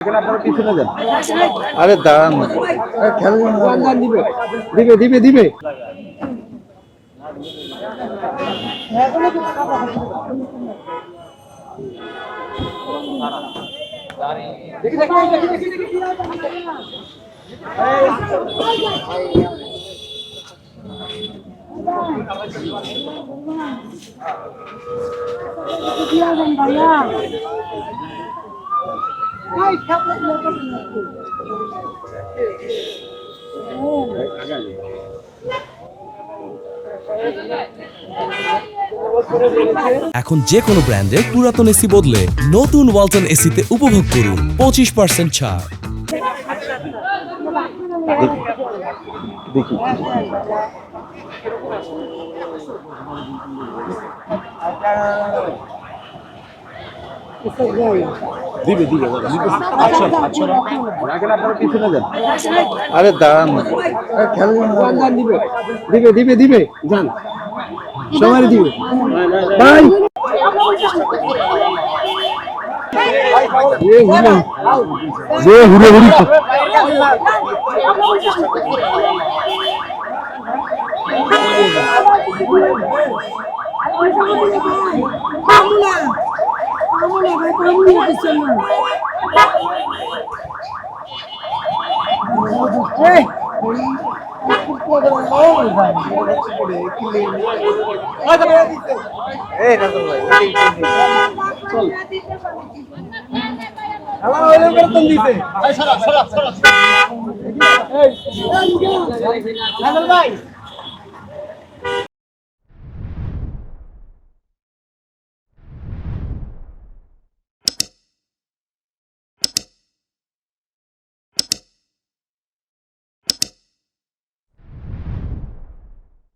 এখানে আপনারা পিছনে যান। আরে দাঁড়ান না, দিবে দিবে দিবে দিবে এখন যে কোনো ব্র্যান্ডের পুরাতন এসি বদলে নতুন ওয়ালটন এসিতে উপভোগ করুন 25% ছাড়। দেখি দিবে দিবে আচ্ছা আচ্ছা এখানে আপনারা পিছনে যান। আরে দাঁড়ান না, দিবে দিবে দিবে দিবে যান সবাই দিবে ভাই যে হুড়ে হুড়ি ভাই